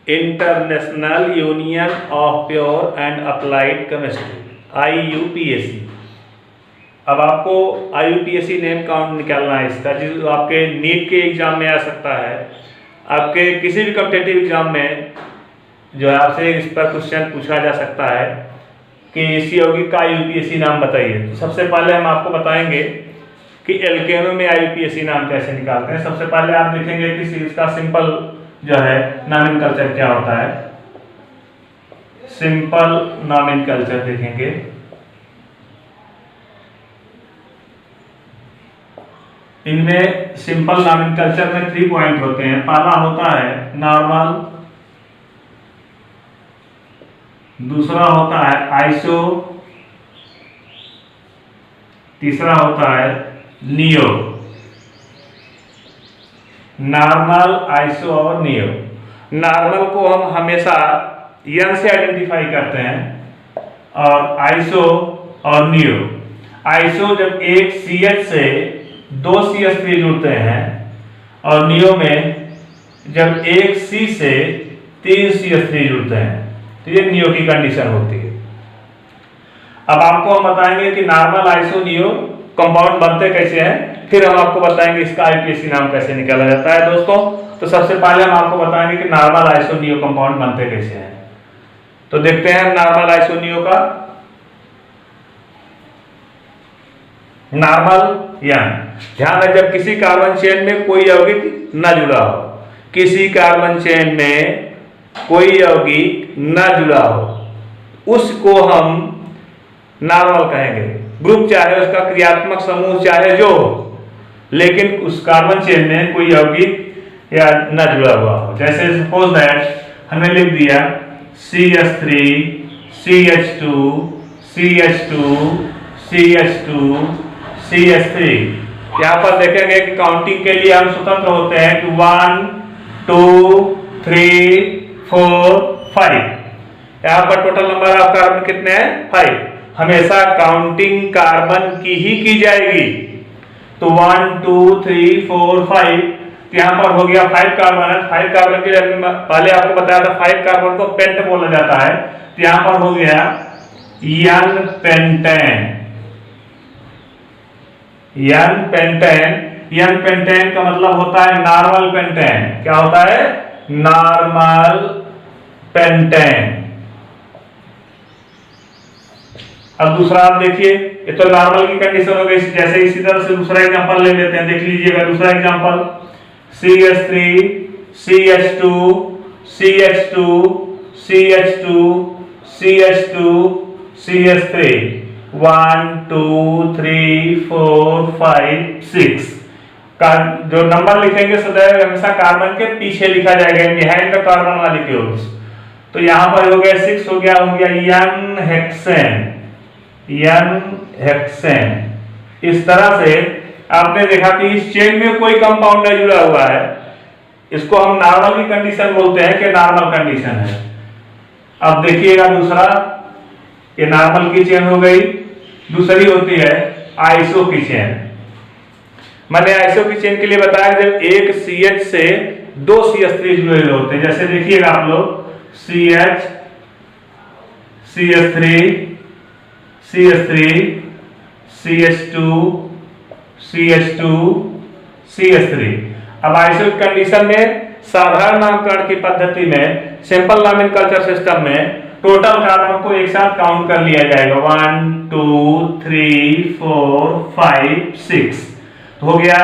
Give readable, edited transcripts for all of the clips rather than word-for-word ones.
International union of pure and applied chemistry, IUPAC। अब आपको IUPAC name count निकालना है इसका, जो आपके नीट के एग्जाम में आ सकता है, आपके किसी भी कॉम्पिटिटिव एग्जाम में जो है आपसे इस पर क्वेश्चन पूछा जा सकता है कि इस यौगिक का IUPAC नाम बताइए। तो सबसे पहले हम आपको बताएंगे कि एल्केनो में IUPAC नाम कैसे निकालते हैं। सबसे पहले आप देखेंगे कि इसका सिंपल जो है नॉमेनक्लेचर क्या होता है। सिंपल नॉमेनक्लेचर देखेंगे, इनमें सिंपल नॉमेनक्लेचर में 3 पॉइंट होते हैं। पहला होता है नॉर्मल, दूसरा होता है आइसो, तीसरा होता है नियो। नॉर्मल, आइसो और नियो। नॉर्मल को हम हमेशा N से आइडेंटिफाई करते हैं और आइसो और नियो। आइसो जब एक CH से 2 CH3 जुड़ते हैं और नियो में जब एक C से 3 CH3 जुड़ते हैं, तो ये नियो की कंडीशन होती है। अब आपको हम बताएंगे कि नॉर्मल, आइसो, नियो कंपाउंड बनते कैसे हैं, फिर हम आपको बताएंगे इसका IUPAC नाम कैसे निकाला जाता है। दोस्तों, तो सबसे पहले हम आपको बताएंगे कि नॉर्मल, आइसो, नियो कंपाउंड बनते कैसे हैं। तो देखते हैं नॉर्मल, आइसो, नियो का। नॉर्मल यान ध्यान है, जब किसी कार्बन चेन में कोई यौगिक न जुड़ा हो, किसी कार्बन चेन में कोई यौगिक न जुड़ा हो, उसको हम नॉर्मल कहेंगे। ग्रुप चाहे उसका क्रियात्मक समूह चाहे जो हो, लेकिन उस कार्बन चेन में कोई यौगिक या न जुड़ा हुआ हो। जैसे सपोज दैट हमने लिख दिया CH3 CH2 CH2 CH2 CH3। यहाँ पर देखेंगे कि काउंटिंग के लिए हम स्वतंत्र होते हैं कि 1 2 3 4 5। यहाँ पर टोटल नंबर ऑफ कार्बन कितने हैं? 5। हमेशा काउंटिंग कार्बन की ही की जाएगी। तो 1 2 3 4 5, यहाँ पर हो गया 5 कार्बन है। 5 कार्बन के लिए पहले आपको बताया था 5 कार्बन को पेंट बोला जाता है, तो यहाँ पर हो गया N pentane. N pentane, N pentane का मतलब होता है नॉर्मल पेंटेन। क्या होता है? Normal pentane. अब दूसरा आप देखिए, ये तो नॉर्मल की कंडीशन हो गई। जैसे इसी तरह से दूसरा एग्जांपल ले लेते हैं, देख लीजिएगा दूसरा example CH3 CH2 CH2 CH2 CH2 CH3 1 2 3 4 5 6 का जो नंबर लिखेंगे सदैव हमेशा कार्बन के पीछे लिखा जाएगा, बिहाइंड द कार्बन मॉलिक्यूल्स। तो यहाँ पर हो गया 6, हो गया N हेक्सेन। N hexane. इस तरह से आपने देखा कि इस चेन में कोई कंपाउंड नहीं जुड़ा हुआ है, इसको हम नॉर्मल की कंडीशन बोलते हैं कि नॉर्मल कंडीशन है। अब देखिएगा दूसरा, ये नॉर्मल की चेन हो गई। दूसरी होती है आइसो की चेन। मैंने आइसो की चेन के लिए बताया जब एक CH से 2 CH3 जुड़े हुए होते हैं। जैसे देखिएगा आप लोग CH CH3 CH3 CH2 CH2 CH3। अब आइसो कंडीशन में साधारण नामकरण की पद्धति में, सिंपल नॉमेनक्लेचर सिस्टम में टोटल कार्बन को एक साथ काउंट कर लिया जाएगा 1 2 3 4 5 6। तो हो गया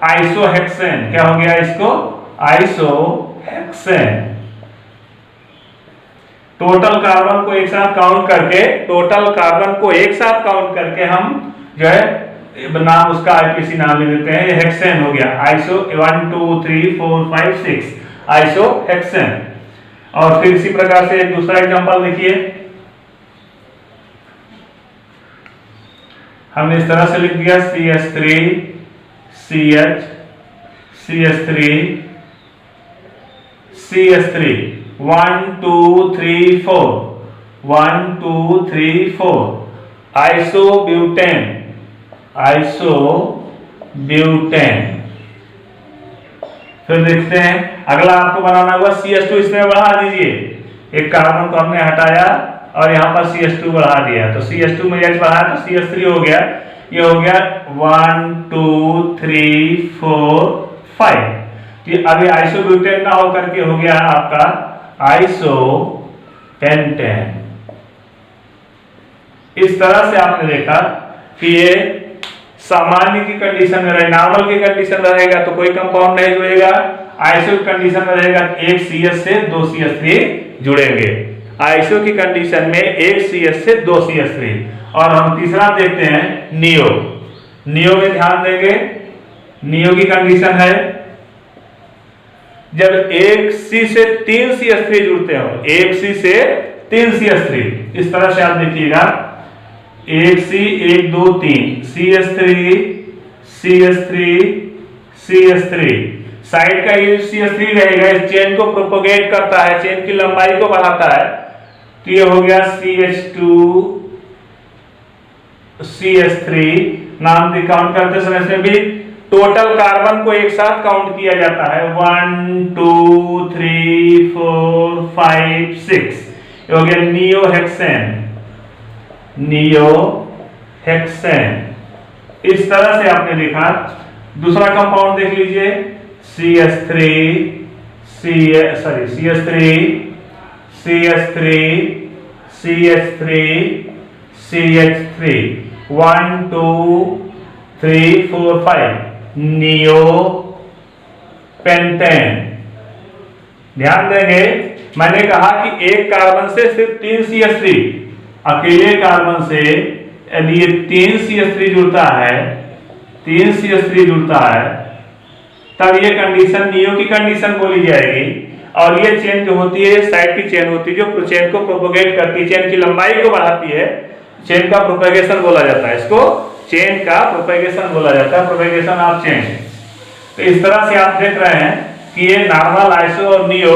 आइसोहेक्सेन। क्या हो गया इसको? आइसोहेक्सेन। टोटल कार्बन को एक साथ काउंट करके, टोटल कार्बन को एक साथ काउंट करके हम जो है नाम उसका IUPAC नाम ले देते हैं। ये हेक्सेन हो गया। आइसो 1 2 3 4 5 6 आइसोहेक्सेन। और फिर इसी प्रकार से एक दूसरा एग्जांपल देखिए, हमने इस तरह से लिख दिया CH3 CH CH3 CH3 1 2 3 4 1 2 3 4 isobutane. Isobutane. फिर देखते हैं अगला आपको बनाना होगा CH2, इसमें बढ़ा दीजिए, एक कार्बन को हमने हटाया और यहाँ पर CH2 बढ़ा दिया, तो CH2 में H बढ़ाया तो CH3 हो गया। ये हो गया 1 2 3 4 5। तो अभी आइसोब्यूटेन ना होकर के हो गया आपका आइसोपेंटेन। इस तरह से आपने देखा कि ये सामान्य की कंडीशन में रहे, नॉर्मल की कंडीशन में रहेगा तो कोई कंपाउंड नहीं जुड़ेगा, आइसो की कंडीशन में रहेगा एक CH से 2 CH3 जुड़ेंगे, आइसो की कंडीशन में एक CH से 2 CH3। और हम तीसरा देखते हैं नियो। नियो में ध्यान देंगे, नियो की कंडीशन है जब एक C से 3 CH3 जुड़ते हो, एक C से 3 CH3, इस तरह से आप देखिएगा, एक C 1 2 3 CH3 CH3 CH3, side का ये CH3 रहेगा, इस चेन को प्रोपोगेट करता है, चेन की लंबाई को बढ़ाता है, तो ये हो गया CH2 CH3। नाम काउंट करते समय से भी टोटल कार्बन को एक साथ काउंट किया जाता है, 1 2 3 4 5 6, ये हो गया नियोहेक्सेन, नियोहेक्सेन। इस तरह से आपने देखा। दूसरा कंपाउंड देख लीजिए, CH3 CH3 CH3 CH3 CH3, 1 2 3 4 5, neopentane. ध्यान देंगे, मैंने कहा कि एक कार्बन से सिर्फ 3 CH3, अकेले कार्बन से यदि ये 3 CH3 जुड़ता है, 3 CH3 जुड़ता है, तब ये कंडीशन नियो की कंडीशन बोली जाएगी। और ये चेन जो होती है, साइड की चेन होती है जो चेन को प्रोपोगेट करती है, चेन की लंबाई को बढ़ाती है, चेन का प्रोपेगेशन बोला जाता है, इसको चेन का प्रोपेगेशन बोला जाता है, प्रोपेगेशन ऑफ चेन। तो इस तरह से आप देख रहे हैं कि ये नॉर्मल, आइसो और नियो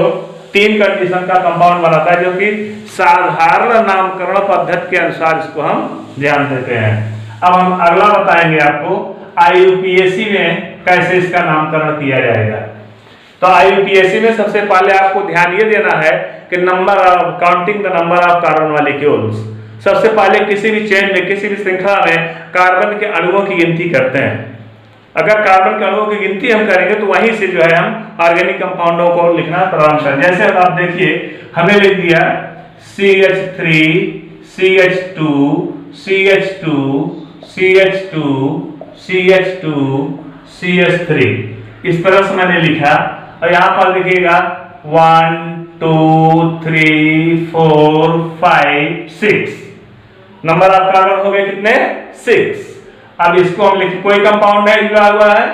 3 कंडीशन का कंपाउंड बनाता है, जो कि साधारण नामकरण पद्धति के अनुसार इसको हम ध्यान देते हैं। अब हम अगला बताएंगे आपको IUPAC में कैसे इसका नामकरण किया जाएगा। तो IUPAC में सबसे पहले आपको ध्यान ये देना है कि number of counting the number of carbon molecules. सबसे पहले किसी भी चेन में, किसी भी श्रृंखला में कार्बन के अणुओं की गिनती करते हैं। अगर कार्बन के अणुओं की गिनती हम करेंगे तो वहीं से जो है हम ऑर्गेनिक कंपाउंडों को लिखना प्रारंभ करें। जैसे अब आप देखिए, हमें लिख दिया CH3 CH2 CH2 CH2 CH2 CH3, इस तरह से मैंने लिखा। और यहाँ पर देखिएगा 1 2 3 4 5 6, नंबर ऑफ कार्बन हो गए कितने? 6। अब इसको हम लिख, कोई कंपाउंड नहीं जुड़ा हुआ है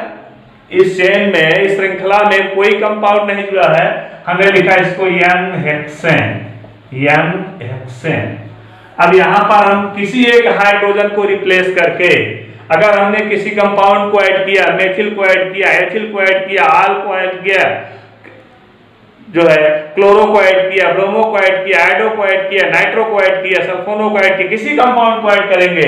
इस चेन में, इस श्रृंखला में कोई कंपाउंड नहीं जुड़ा है, हमने लिखा इसको n हेक्सेन, n हेक्सेन। अब यहाँ पर हम किसी एक हाइड्रोजन को रिप्लेस करके, अगर हमने किसी कंपाउंड को ऐड किया, मेथिल को ऐड किया, एथिल को ऐड किया, आल को ऐड किया, जो है क्लोरो को ऐड किया, ब्रोमो को ऐड किया, आयोडो को ऐड किया, नाइट्रो को ऐड किया, सल्फोनो को ऐड किया, किसी कंपाउंड को ऐड करेंगे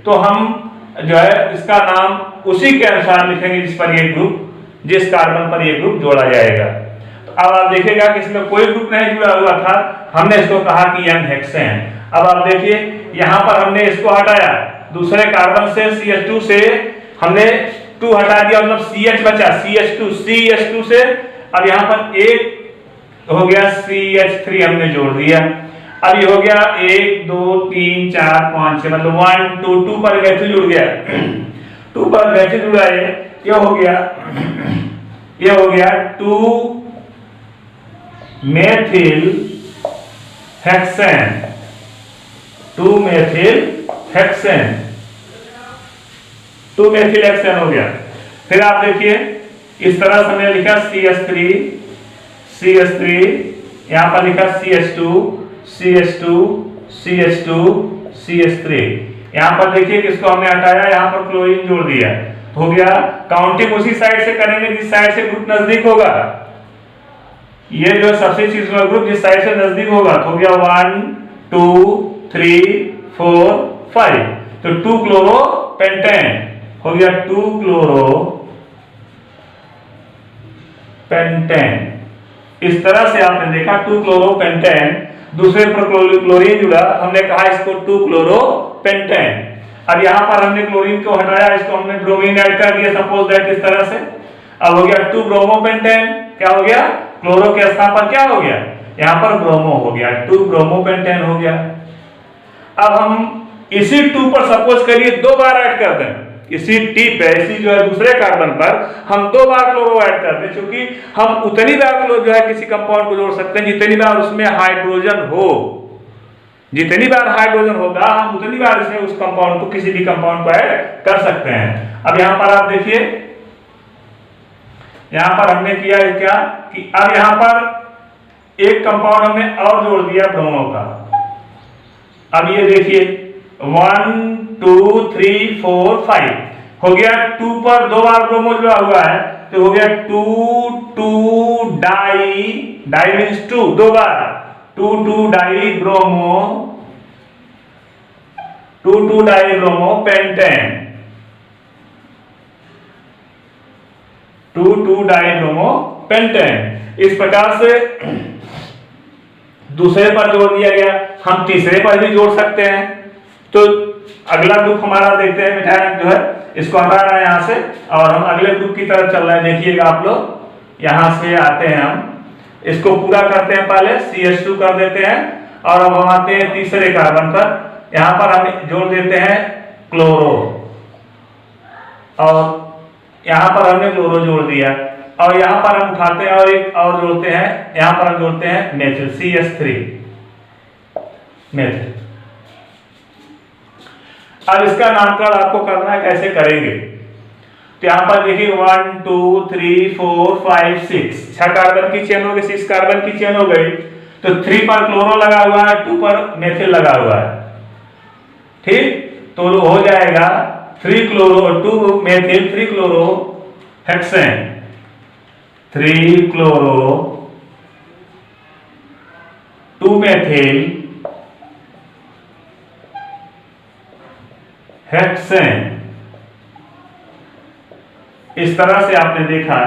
तो हम जो है इसका नाम उसी के अनुसार लिखेंगे जिस पर ये ग्रुप, जिस कार्बन पर ये ग्रुप जोड़ा जाएगा। तो अब आप देखिएगा कि इसमें कोई ग्रुप नहीं जुड़ा हुआ था, हमने इसको कहा कि n हेक्सेन। अब आप देखिए यहाँ पर हमने इसको हटाया, दूसरे कार्बन से CH2 से हमने 2 हटा दिया, मतलब CH बचा, CH2 से अब यहाँ पर एक हो गया CH3 हमने जोड़ दिया। अब ये हो गया 1 2 3 4 5 6, मतलब 1 2 2 पर मेथिल जुड़ गया, 2 पर मेथिल जुड़ा है, ये हो गया 2 methyl hexane, 2 methyl hexane, 2 methyl hexane हो गया। फिर आप देखिए इस तरह से हमने लिखा CH3, यहाँ पर लिखा CH2 CH2 CH2 CH3, यहाँ पर देखिए किसको हमने हटाया, यहाँ पर क्लोरीन जोड़ दिया, हो गया। काउंटिंग उसी साइड से करेंगे जिस साइड से ग्रुप नजदीक होगा, ये जो सबसे चीज ग्रुप जिस साइड से नजदीक होगा, तो हो गया 1 2 3 4 5, तो 2 क्लोरो पेंटेन हो गया, 2 क्लोरो पेंटेन। इस तरह से आपने देखा 2-क्लोरोपेंटेन, दूसरे पर क्लोरीन जुड़ा, हमने कहा इसको 2-क्लोरोपेंटेन। अब यहाँ पर हमने क्लोरीन को हटाया, इसको हमने ब्रोमीन ऐड कर दिया, सपोज दैट इस तरह से। अब हो गया 2-ब्रोमोपेंटेन। क्या हो गया? क्लोरो के स्थान पर क्या हो गया? यहाँ पर ब्रोमो हो गया, 2-ब्रोमोपेंटेन हो गया। अब हम इसी 2 पर सपोज करिए 2 बार ऐड कर दें, इसी टी पे, इसी जो है दूसरे कार्बन पर हम 2 बार क्लोरो ऐड कर दें, क्योंकि हम उतनी बार क्लोरो जो है किसी कंपाउंड को जोड़ सकते हैं जितनी बार उसमें हाइड्रोजन हो। जितनी बार हाइड्रोजन होगा हम उतनी बार इसमें उस कंपाउंड को, किसी भी कंपाउंड को ऐड कर सकते हैं। अब यहां पर आप देखिए, यहां पर हमने किया है क्या कि अब यहां पर एक कंपाउंड हमने और जोड़ दिया ब्रोमो का। अब ये देखिए 1 2 3 4 5 हो गया। 2 पर 2 बार ब्रोमो जुड़ा हुआ है तो हो गया 2 डाई, डाई मीन्स 2, 2 बार 2 die bromo, 2 die bromo pentane, 2 die bromo pentane. इस प्रकार से दूसरे पर जोड़ दिया गया, हम तीसरे पर भी जोड़ सकते हैं। तो अगला ग्रुप हमारा देखते हैं, मिठाई जो है इसको हटा रहा है यहाँ से और हम अगले ग्रुप की तरफ चल रहे हैं। देखिएगा आप लोग, यहाँ से आते हैं, हम इसको पूरा करते हैं, पहले CH2 कर देते हैं और अब हम आते हैं तीसरे कार्बन पर। यहाँ पर हम जोड़ देते हैं क्लोरो और यहाँ पर हमने क्लोरो जोड़ दिया और यहाँ पर हम उठाते हैं और एक और जोड़ते हैं, यहाँ पर हम जोड़ते हैं मेथिल, CH3 मेथिल। अब इसका नामकरण आपको करना है, कैसे करेंगे? तो यहाँ पर देखिए 1 2 3 4 5 6, 6 कार्बन की चेन हो गई, 6 कार्बन की चेन हो गई। तो 3 पर क्लोरो लगा हुआ है, 2 पर मेथिल लगा हुआ है, ठीक। तो हो जाएगा 3 chloro 2 methyl 3 chloro hexane, 3 chloro 2 methyl hexane. इस तरह से आपने देखा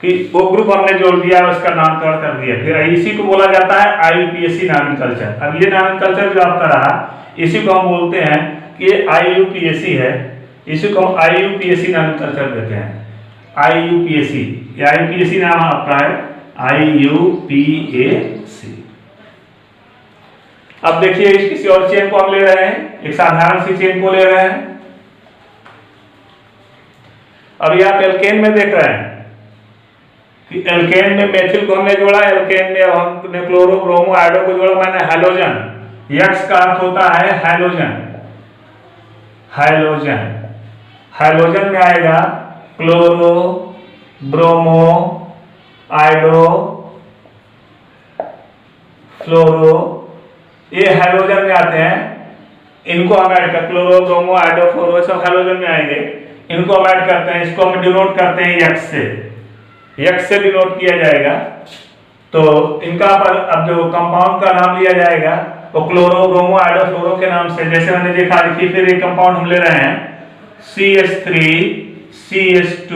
कि वो ग्रुप हमने जोड़ दिया, उसका नामकरण कर दिया। फिर इसी को बोला जाता है IUPAC नॉमेनक्लेचर। अब ये नॉमेनक्लेचर जो आपका रहा, इसी को हम बोलते हैं कि ये IUPAC है, इसी को हम IUPAC नॉमेनक्लेचर देते हैं। IUPAC, ये IUPAC नाम आपका है, IUPAC। अब देखिए किसी और चेन को हम ले रहे हैं, एक साधारण सी चेन को ले रहे हैं। अभी आप एल्केन में देख रहे हैं कि एल्केन में मेथिल को हमने जोड़ा, एल्केन में हमने क्लोरो ब्रोमो आयोडो को जोड़ा, मैंने हैलोजन, यक्स का अर्थ होता है हैलोजन, हैलोजन। हैलोजन में आएगा क्लोरो ब्रोमो आयोडो फ्लोरो, ये हैलोजन में आते हैं। इनको हम ऐड कर, क्लोरो ब्रोमो आयोडो फ्लोरो सब हैलोजन में आएंगे, इनको हम ऐड करते हैं। इसको हम डिनोट करते हैं यक्स से, यक्स से डिनोट किया जाएगा। तो इनका पर अब जो कंपाउंड का नाम लिया जाएगा वो क्लोरो ब्रोमो आयोडो फ्लोरो के नाम से। जैसे मैंने देखा, देखिए फिर एक कंपाउंड हम ले रहे हैं CH3 CH2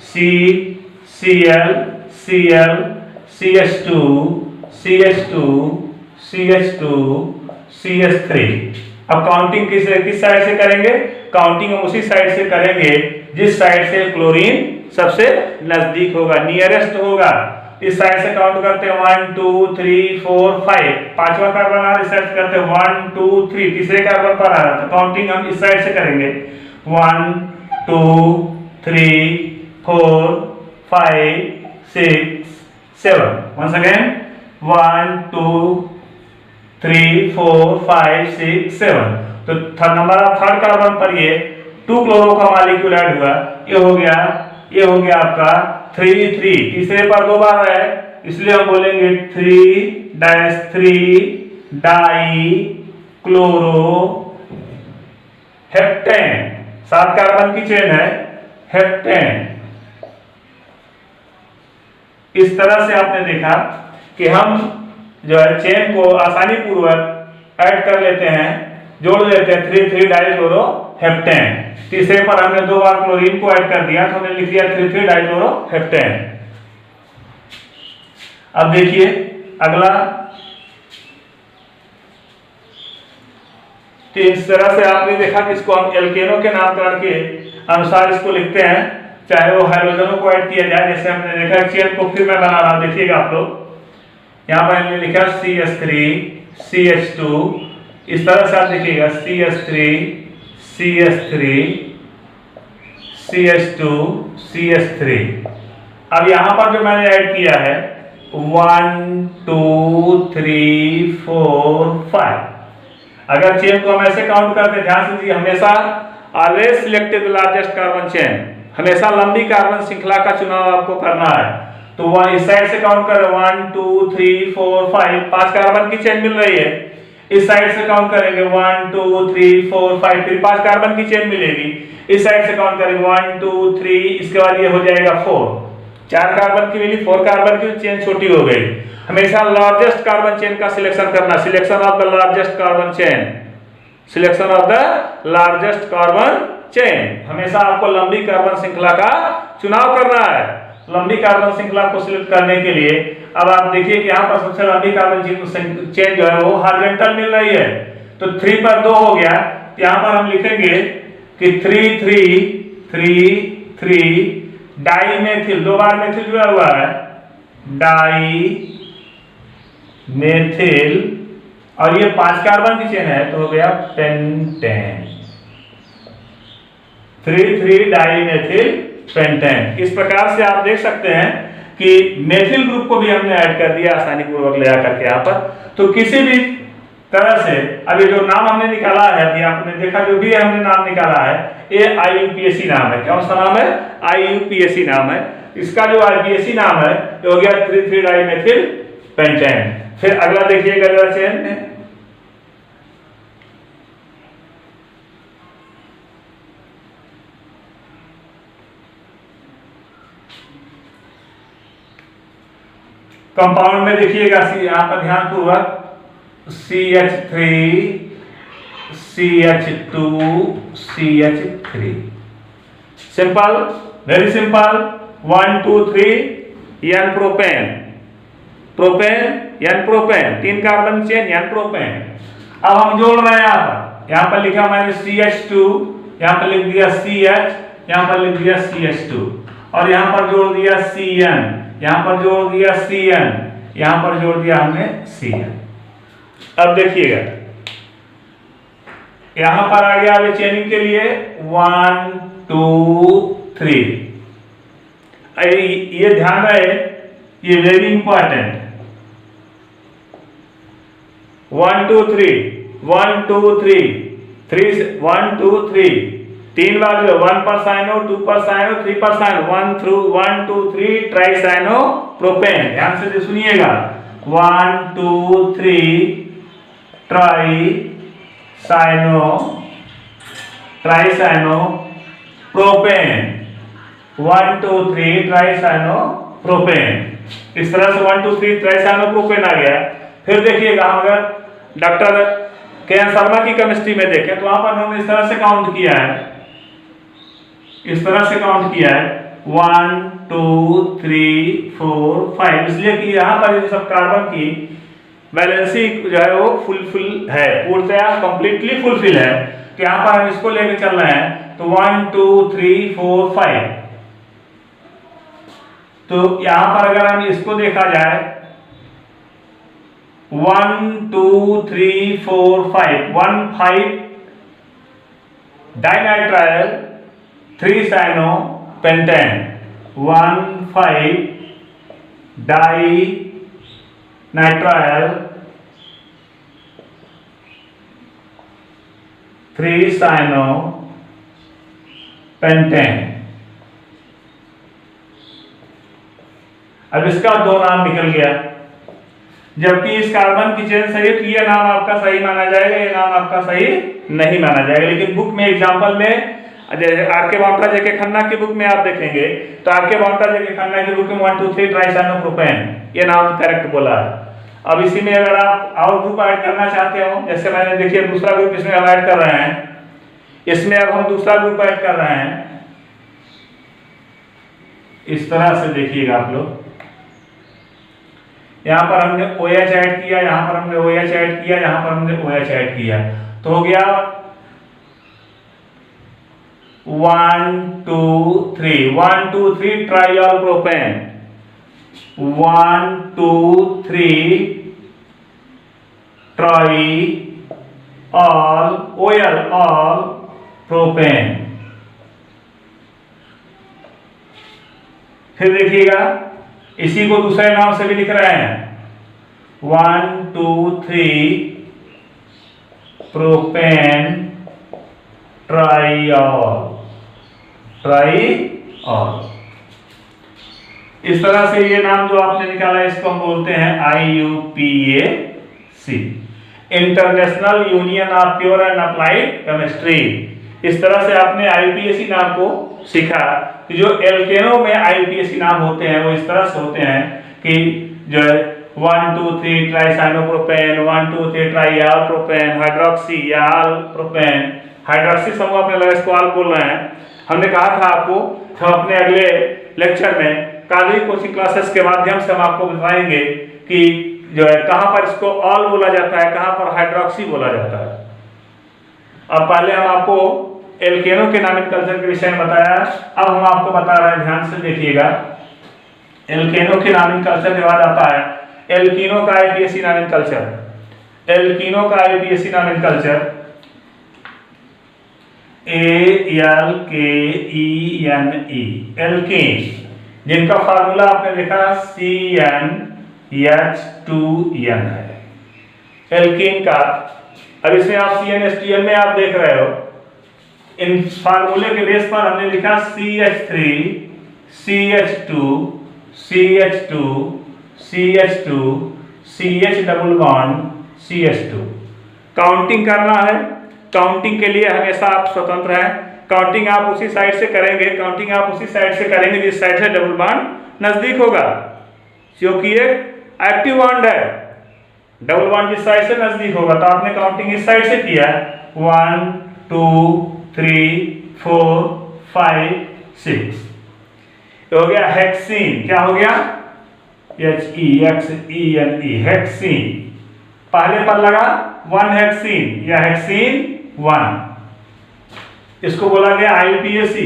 CCl Cl CH2 CH2 CH2 CH3। अब काउंटिंग किस साइड से करेंगे? काउंटिंग हम उसी साइड से करेंगे जिस साइड से क्लोरीन सबसे नजदीक होगा, नियरेस्ट होगा। इस साइड से काउंट करते हैं 1 2 3 4 5, पांचवा कार्बन आ रहा है, इस साइड से करते हैं 1 2 3, तीसरे कार्बन पर आ रहा है, तो काउंटिंग हम इस साइड से करेंगे 1 2 3 4 5 6 7। Once again 1 2 3 4 5 6 7। तो नंबर ऑफ थर्ड कार्बन पर ये 2 क्लोरो का मॉलिक्यूल ऐड हुआ, ये हो गया आपका 3 3। तीसरे पर 2 बार है, इसलिए हम बोलेंगे 3 डाई क्लोरो हेप्टेन। 7 कार्बन की चेन है, हेप्टेन। इस तरह से आपने देखा कि हम जो है चेन को आसानी पूर्वक ऐड कर लेते हैं, जोड़ लेते हैं 3 डाई क्लोरो हेप्टेन। तीसरे पर हमने 2 बार क्लोरीन को ऐड कर दिया तो हमने लिख दिया 3 डाई क्लोरो हेप्टेन। अब देखिए अगला, तो इस तरह से आपने देखा कि इसको हम एल्केनो के नामकरण के अनुसार इसको लिखते हैं, चाहे वो हाइड्रोजनों को ऐड किया जाए। जैसे हमने देखा चेन को फिर मैं बना रहा हूं, देखिएगा आप लोग, यहाँ पर हमने लिखा CH3 CH2, इस तरह से आप देखिएगा CH3 CH3 CH2 CH3। अब यहाँ पर जो मैंने ऐड किया है 1 2 3 4 5, अगर चेन को हम ऐसे काउंट करते हैं, ध्यान से दीजिए, हमेशा always selected largest carbon chain, हमेशा लंबी कार्बन श्रृंखला का चुनाव आपको करना है। तो वह इस साइड से काउंट करें 1 2 3 4 5, 5 कार्बन की चेन मिल रही है। इस साइड से काउंट करेंगे 1 2 3 4 5, फिर 5 कार्बन की चेन मिलेगी। इस साइड से काउंट करेंगे 1 2 3, इसके बाद ये हो जाएगा 4, 4 कार्बन की मिली, 4 कार्बन की चेन छोटी हो गई। हमेशा लार्जेस्ट कार्बन चेन का सिलेक्शन करना, selection of the largest carbon chain, selection of the largest carbon chain, हमेशा आपको लंबी कार्बन श्रृंखला का चुनाव करना है। लंबी कार्बन श्रृंखला को सिलेक्ट करने के लिए अब आप देखिए कि यहाँ पर सबसे लंबी कार्बन चेन जो है वो हॉरिजॉन्टल मिल रही है, तो 3 पर 2 हो गया। यहाँ पर हम लिखेंगे कि 3 3 3 3 डाई मेथिल, 2 बार मेथिल जुड़ा हुआ है, डाई मेथिल, और ये 5 कार्बन की चेन है तो हो गया पेंटेन, 3 3 डाई मेथिल पेंटेन। इस प्रकार से आप देख सकते हैं कि मेथिल ग्रुप को भी हमने ऐड कर दिया आसानी पूर्वक ले आकर के यहाँ पर। तो किसी भी तरह से अभी जो नाम हमने निकाला है, अभी आपने देखा जो भी हमने नाम निकाला है, ये IUPAC नाम है। कौन सा नाम है? IUPAC नाम है। इसका जो IUPAC नाम है तो हो गया 3 3 डाई मेथिल पेंटेन। फिर अगला देखिएगा जरा चेन में, कंपाउंड में देखिएगा यहाँ पर ध्यान पूर्वक, CH3 CH2 CH3, simple, very simple, 1 2 3 N propane, propane N propane, 3 carbon chain N propane. अब हम जोड़ रहे हैं यहाँ पर लिखा मैंने CH2, यहाँ पर लिख दिया CH, यहाँ पर लिख दिया CH2, और यहाँ पर जोड़ दिया CN, यहाँ पर जोड़ दिया CN, यहाँ पर जोड़ दिया हमने CN। अब देखिएगा यहाँ पर आ गया अभी चेनिंग के लिए 1 2 3, ये ध्यान रहे, ये वेरी इंपॉर्टेंट, 1 2 3 1 2 3 3 1 2 3, 3 बार जो 1 पर साइनो, 2 पर साइनो, 3 पर साइनो, 1 2 3 ट्राई साइनो प्रोपेन। ध्यान से सुनिएगा, 1 2 3 tri cyano propane, 1 2 3 tri cyano propane. इस तरह से 1 2 3 ट्राई साइनो प्रोपेन आ गया। फिर देखिएगा हम अगर डॉक्टर के.एन. शर्मा की केमिस्ट्री में देखें तो वहां पर उन्होंने इस तरह से काउंट किया है, इस तरह से काउंट किया है 1 2 3 4 5, इसलिए कि यहाँ पर जो सब कार्बन की वैलेंसी जो है वो फुलफिल है, पूर्णतया कंप्लीटली फुलफिल है। तो यहाँ पर हम इसको लेके चल रहे हैं, तो 1 2 3 4 5, तो यहाँ पर अगर हम इसको देखा जाए 1 2 3 4 5, 1 5 dinitrile 3 cyano pentane, 1 5 dinitrile 3 cyano pentane. अब इसका 2 नाम निकल गया, जबकि इस कार्बन की चेन सही है तो ये नाम आपका सही माना जाएगा, ये नाम आपका सही नहीं माना जाएगा। लेकिन बुक में एग्जांपल में आर.के. बावटा जेके खन्ना की बुक में आप देखेंगे तो आर.के. बावटा जेके खन्ना की बुक में 1 2 3 ट्राइसाइनोप्रोपेन ये नाम करेक्ट बोला है। अब इसी में अगर आप और ग्रुप ऐड करना चाहते हो, जैसे मैंने देखिए दूसरा ग्रुप इसमें हम ऐड कर रहे हैं, इसमें अब हम दूसरा ग्रुप ऐड कर रहे हैं, इस तरह से देखिएगा आप लोग, यहाँ पर हमने OH ऐड किया, यहाँ पर हमने OH ऐड किया, यहाँ पर हमने OH ऐड किया, तो हो गया 1 2 3 1 2 3 ट्राइऑल प्रोपेन, 1 2 3 ट्राइऑल ऑयल ऑल प्रोपेन। फिर देखिएगा इसी को दूसरे नाम से भी लिख रहे हैं, 1 2 3 प्रोपेन ट्राइऑल, ट्राइऑल। इस तरह से ये नाम जो आपने निकाला इसको हम बोलते हैं IUPAC, international union of pure and applied chemistry. इस तरह से आपने IUPAC नाम को सीखा कि जो एल्केनो में IUPAC नाम होते हैं वो इस तरह से होते हैं कि जो है 1 2 3 ट्राइसाइनोप्रोपेन, 1 2 3 ट्राइऑल प्रोपेन, हाइड्रोक्सी या आल प्रोपेन, हाइड्रोक्सी समूह अपने लगा इसको आल बोल रहे हैं। हमने कहा था आपको, हम अपने अगले लेक्चर में कार्डिक कोचिंग क्लासेस के माध्यम से हम आपको बताएंगे कि जो है कहां पर इसको ऑल बोला जाता है, कहां पर हाइड्रोक्सी बोला जाता है। अब पहले हम आपको एल्केनो के नॉमेनक्लेचर के विषय में बताया, अब हम आपको बता रहे हैं, ध्यान से देखिएगा। एल्केनो के नॉमेनक्लेचर के बाद आता है एल्कीनो का IUPAC नॉमेनक्लेचर। एल्कीनो का IUPAC नॉमेनक्लेचर ALKENE, एल्कीन, जिनका फार्मूला आपने देखा CnH2n है एल्कीन का। अब इसमें आप CnH2n में आप देख रहे हो, इन फार्मूले के बेस पर हमने लिखा CH3 CH2 CH2 CH2 CH double bond CH2। Counting करना है, काउंटिंग के लिए हमेशा आप स्वतंत्र हैं, काउंटिंग आप उसी साइड से करेंगे, काउंटिंग आप उसी साइड से करेंगे जिस साइड से डबल बॉन्ड नजदीक होगा, क्योंकि ये एक्टिव बॉन्ड है। डबल बॉन्ड जिस साइड से नजदीक होगा तो आपने काउंटिंग इस साइड से किया, 1 2 3 4 5 6, हो गया हेक्सीन। क्या हो गया? HEXENE, hexene. पहले पर लगा 1 हेक्सीन या हेक्सीन 1, इसको बोला गया IUPAC,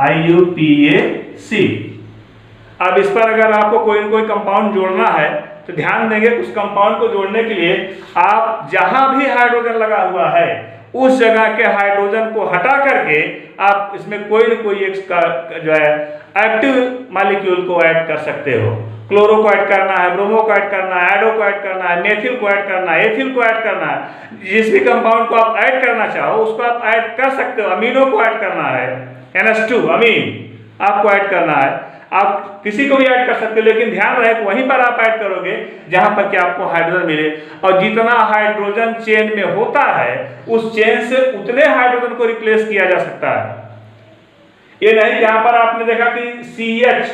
IUPAC। अब इस पर अगर आपको कोई न कोई कंपाउंड जोड़ना है तो ध्यान देंगे, उस कंपाउंड को जोड़ने के लिए आप जहां भी हाइड्रोजन लगा हुआ है उस जगह के हाइड्रोजन को हटा करके आप इसमें कोई न कोई एक जो है एक्टिव मॉलिक्यूल को ऐड कर सकते हो। क्लोरो को ऐड करना है, ब्रोमो को ऐड करना है, एडो को ऐड करना है, मेथिल को ऐड करना है, एथिल को ऐड करना है। जिस भी कंपाउंड को आप ऐड करना चाहो उसको आप ऐड कर सकते हो। अमीनो को ऐड करना है, NH2 अमीन आपको ऐड करना है, आप किसी को भी ऐड कर सकते हो, लेकिन ध्यान रहे वहीं पर आप ऐड करोगे जहां पर कि आपको हाइड्रोजन मिले। और जितना हाइड्रोजन चेन में होता है उस चेन से उतने हाइड्रोजन को रिप्लेस किया जा सकता है। ये नहीं कि यहाँ पर आपने देखा कि CH,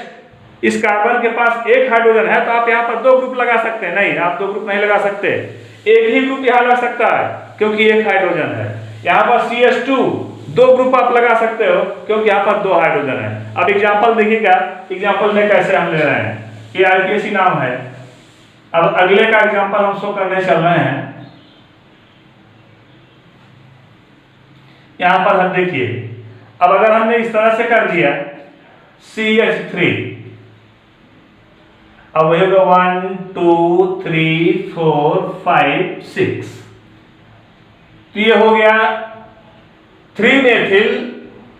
इस कार्बन के पास एक हाइड्रोजन है तो आप यहाँ पर 2 ग्रुप लगा सकते हैं, नहीं, आप 2 ग्रुप नहीं लगा सकते, एक ही ग्रुप यहाँ लग सकता है क्योंकि एक हाइड्रोजन है। यहाँ पर CH2 2 ग्रुप आप लगा सकते हो क्योंकि यहाँ पर 2 हाइड्रोजन है। अब एग्जांपल देखिएगा, एग्जांपल में कैसे हम ले रहे हैं, ये IUPAC नाम है। अब अगले का एग्जांपल हम शो करने चल रहे हैं। यहाँ पर हम देखिए, अब अगर हमने इस तरह से कर दिया CH3, अब वही होगा 1 2 3 4 5 6, तो ये हो गया 3 मेथिल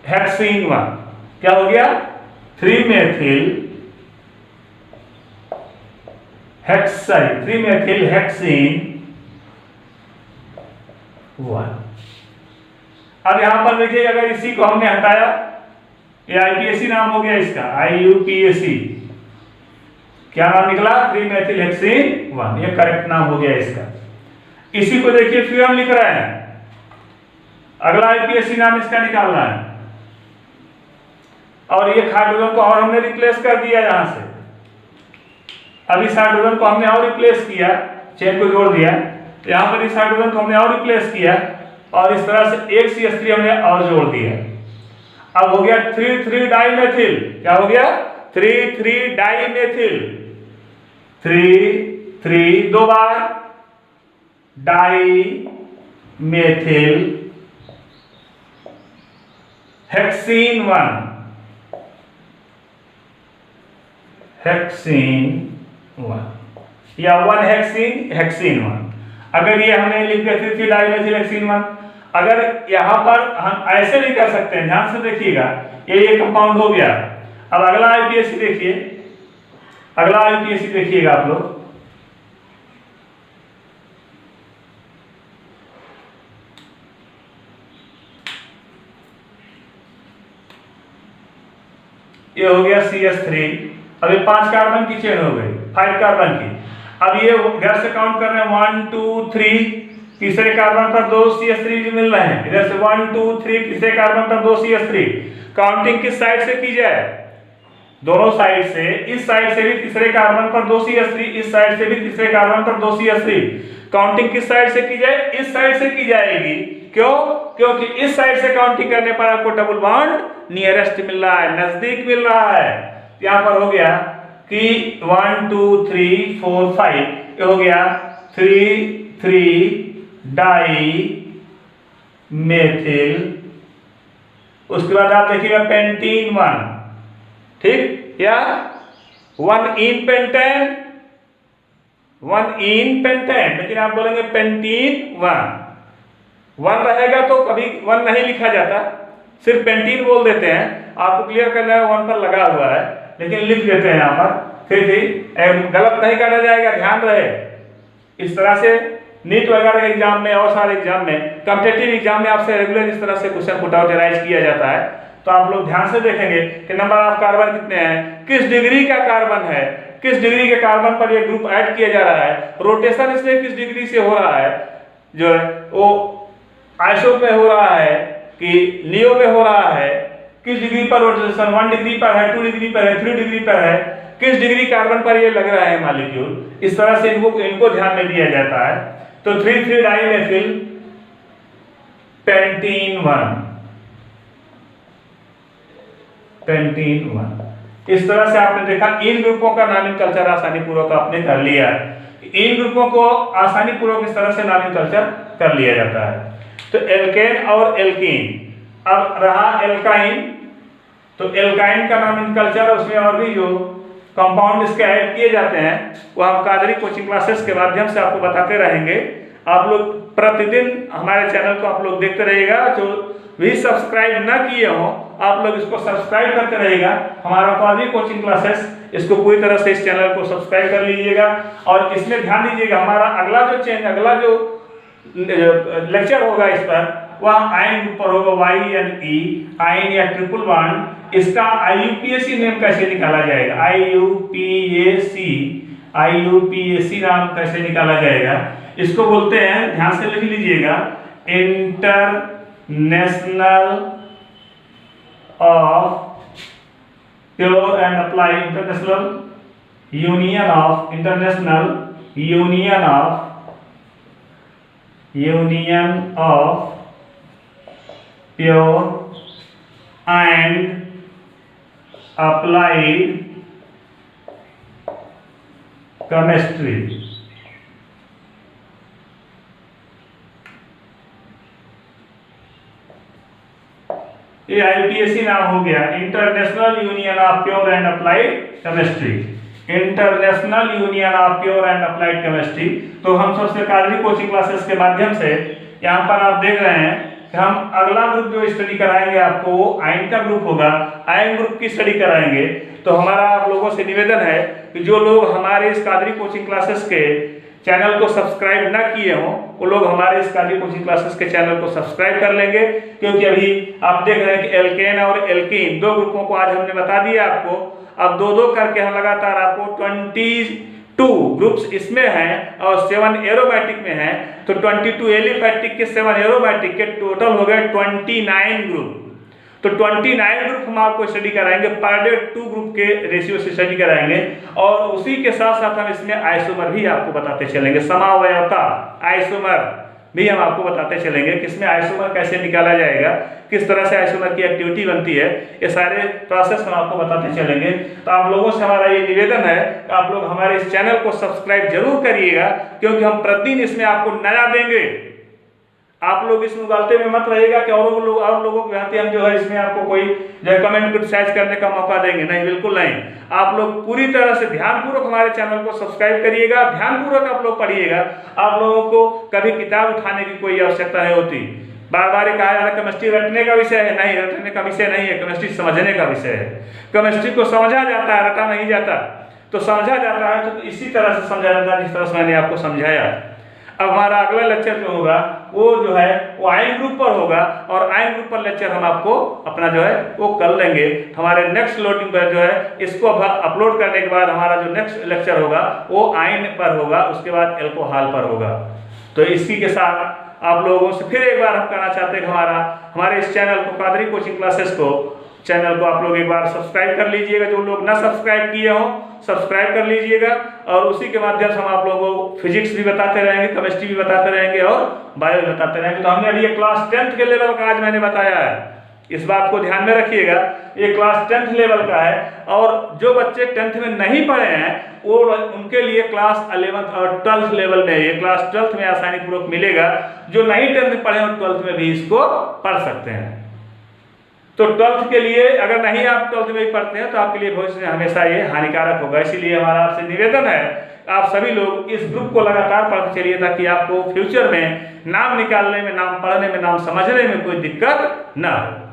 हेक्सीन 1। क्या हो गया? 3 मेथिल हेक्सीन 1। अब यहां पर देखिए, अगर इसी को हमने हटाया, ये IUPAC नाम हो गया इसका, IUPAC। क्या नाम निकला? 3 मेथिल हेक्सीन 1, ये करेक्ट नाम हो गया इसका। इसी को देखिए फिर हम लिख रहे हैं, अगला IUPAC नाम इसका निकालना है, और ये हाइड्रोजन को और हमने रिप्लेस कर दिया यहां से। अब इस हाइड्रोजन को हमने और रिप्लेस किया, चेन को जोड़ दिया, यहां पर इस हाइड्रोजन को हमने और रिप्लेस किया, और इस तरह से एक CH3 हमने और जोड़ दिया। अब हो गया 3 3 डाइमेथिल। क्या हो गया? 3 3 डाइमेथिल। 3 दो बार, डाई मेथिल हेक्सीन 1, या 1 हेक्सीन 1। अगर ये हमने लिख दिया 3 डाई मेथिल हेक्सीन 1, अगर यहां पर हम ऐसे भी कर सकते हैं, ध्यान से देखिएगा, ये कंपाउंड हो गया। अब अगला यूपीएससी देखिए, अगला यूपीएससी देखिएगा आप लोग, ये हो गया CH3। अब ये 5 कार्बन की चेन हो गई, 5 कार्बन की। अब ये इधर से काउंट कर रहे हैं 1 2 3, तीसरे कार्बन पर 2 CH3 मिल रहे हैं। इधर से 1 2 3, तीसरे कार्बन पर 2 CH3। काउंटिंग किस साइड से की जाए? दोनों साइड से। इस साइड से भी तीसरे कार्बन पर 2 CH3, इस साइड से भी तीसरे कार्बन पर 2 CH3। काउंटिंग किस साइड से की जाए? इस साइड से की जाएगी। क्यों? क्योंकि इस साइड से काउंटिंग करने पर आपको डबल बॉन्ड नियरेस्ट मिल रहा है, नजदीक मिल रहा है। यहां पर हो गया कि 1 2 3 4 5, ये हो गया 3 डाई मेथिल। उसके बाद आप देखिएगा पेंटीन 1, ठीक, या 1 इन पेंटेन, 1 इन पेंटेन, लेकिन आप बोलेंगे पेंटीन 1 रहेगा तो कभी 1 नहीं लिखा जाता, सिर्फ पेंटीन बोल देते हैं। आपको क्लियर करना है 1 पर लगा हुआ है, लेकिन लिख देते हैं यहाँ पर। फिर भी गलत नहीं करना जाएगा, ध्यान रहे। इस तरह से नीट वगैरह एग्जाम में और सारे एग्जाम में, कॉम्पिटिटिव एग्जाम में आपसे रेगुलर इस तरह से क्वेश्चन पुट आउट राइज किया जाता है। तो आप लोग ध्यान से देखेंगे कि नंबर ऑफ कार्बन कितने हैं, किस डिग्री का कार्बन है, किस डिग्री के कार्बन पर ये ग्रुप ऐड किया जा रहा है, रोटेशन इसमें किस डिग्री से हो रहा है, जो है वो आइसो में हो रहा है कि लियो में हो रहा है, किस डिग्री पर रोटेशन, 1 डिग्री पर है, 2 डिग्री पर है, 3 डिग्री पर है, किस डिग्री कार्बन पर ये लग रहा है मॉलिक्यूल। इस तरह से इनको ध्यान में दिया जाता है। तो 3 डाई मेथिल पेंटीन 1, इस तरह से आपने देखा इन ग्रुपों का नॉमेनक्लेचर आसानी पूर्वक आपने कर लिया। इन ग्रुपों को आसानी पूर्वक इस तरह से नॉमेनक्लेचर कर लिया जाता है। तो एल्केन और एल्कीन। अब रहा एल्काइन, तो एल्काइन का नॉमेनक्लेचर, उसमें और भी जो कंपाउंड इसके ऐड किए जाते हैं वो हम कादरी कोचिंग क्लासेस के माध्यम से आपको बताते रहेंगे। आप लोग प्रतिदिन हमारे चैनल को आप लोग देखते रहिएगा। जो भी सब्सक्राइब ना किए हो आप लोग इसको सब्सक्राइब करते रहिएगा। हमारा कादरी कोचिंग क्लासेस, इसको पूरी तरह से इस चैनल को सब्सक्राइब कर लीजिएगा। और इसमें ध्यान दीजिएगा, हमारा अगला जो लेक्चर होगा इस पर, वह आयन ग्रुप पर होगा, YNE, आयन या ट्रिपल बॉन्ड। इसका IUPAC नेम कैसे निकाला जाएगा, IUPAC नाम कैसे निकाला जाएगा, इसको बोलते हैं, ध्यान से लिख लीजिएगा, international of pure and applied, international union of pure and applied chemistry. ये IUPAC नाम हो गया, international union of pure and applied chemistry. International union of pure and applied chemistry. तो हम सबसे कादरी कोचिंग क्लासेस के माध्यम से यहाँ पर आप देख रहे हैं कि हम अगला ग्रुप जो स्टडी कराएंगे आपको वो आयन का ग्रुप होगा, आयन ग्रुप की स्टडी कराएंगे। तो हमारा आप लोगों से निवेदन है कि जो लोग हमारे इस कादरी कोचिंग क्लासेस के चैनल को सब्सक्राइब ना किए हों वो लोग हमारे इस कादरी कोचिंग क्लासेस के चैनल को सब्सक्राइब कर लेंगे। क्योंकि अभी आप देख रहे हैं कि एल्केन और एल्कीन दो ग्रुपों को आज हमने बता दिया आपको। अब दो करके हम लगातार आपको 22 ग्रुप्स इसमें हैं और 7 एरोमेटिक में हैं। तो 22 एलिफैटिक के 7 एरोमेटिक के टोटल हो गए 29 ग्रुप। तो 29 ग्रुप हम आपको स्टडी कराएंगे, पर डे 2 ग्रुप के रेशियो से स्टडी कराएंगे। और उसी के साथ साथ हम इसमें आइसोमर भी आपको बताते चलेंगे, समावयवता, आइसोमर भी हम आपको बताते चलेंगे, किसमें आइसोमर कैसे निकाला जाएगा, किस तरह से आइसोमर की एक्टिविटी बनती है, ये सारे प्रोसेस हम आपको बताते चलेंगे। तो आप लोगों से हमारा ये निवेदन है कि आप लोग हमारे इस चैनल को सब्सक्राइब जरूर करिएगा, क्योंकि हम प्रतिदिन इसमें आपको नया देंगे। आप लोग इसमें उगालते में मत रहिएगा कि और लोगों के भांति हम जो है इसमें आपको कोई जो है कमेंट क्रिटिसाइज करने का मौका देंगे, नहीं, बिल्कुल नहीं। आप लोग पूरी तरह से ध्यानपूर्वक हमारे चैनल को सब्सक्राइब करिएगा, ध्यानपूर्वक आप लोग पढ़िएगा। आप लोगों को कभी किताब उठाने की कोई आवश्यकता नहीं होती। बार बार कहा जा रहा है केमिस्ट्री रटने का विषय है, नहीं, रटने का विषय नहीं है, केमिस्ट्री समझने का विषय है। केमिस्ट्री को समझा जाता है, रटा नहीं जाता। तो समझा जाता है तो इसी तरह से समझा जाता है जिस तरह से मैंने आपको समझाया। अब हमारा अगला लेक्चर जो होगा वो जो है वो आयन ग्रुप पर होगा, और आयन ग्रुप पर लेक्चर हम आपको अपना जो है वो कर लेंगे। हमारे नेक्स्ट लोडिंग पर जो है इसको अपलोड करने के बाद हमारा जो नेक्स्ट लेक्चर होगा वो आयन पर होगा, उसके बाद एल्कोहल पर होगा। तो इसी के साथ आप लोगों से फिर एक बार हम कहना चाहते हैं कि हमारे इस चैनल को, कादरी कोचिंग क्लासेस को, चैनल को आप लोग एक बार सब्सक्राइब कर लीजिएगा। जो लोग ना सब्सक्राइब किए हो सब्सक्राइब कर लीजिएगा, और उसी के माध्यम से हम आप लोगों को फिजिक्स भी बताते रहेंगे, केमिस्ट्री भी बताते रहेंगे और बायो भी बताते रहेंगे। तो हमने अभी ये क्लास 10th के लेवल का आज मैंने बताया है, इस बात को ध्यान में रखिएगा। ये क्लास 10th लेवल का है, और जो बच्चे 10th में नहीं पढ़े हैं वो उनके लिए क्लास 11th और 12th लेवल में, ये क्लास 12th में आसानी पूर्वक मिलेगा। जो नहीं 10th में पढ़े और 12th में भी इसको पढ़ सकते हैं। तो 12th के लिए अगर नहीं आप 12th में पढ़ते हैं तो आपके लिए भविष्य में हमेशा ये हानिकारक होगा। इसीलिए हमारा आपसे निवेदन है आप सभी लोग इस ग्रुप को लगातार पढ़ते चलिए, ताकि आपको फ्यूचर में नाम निकालने में, नाम पढ़ने में, नाम समझने में कोई दिक्कत ना हो।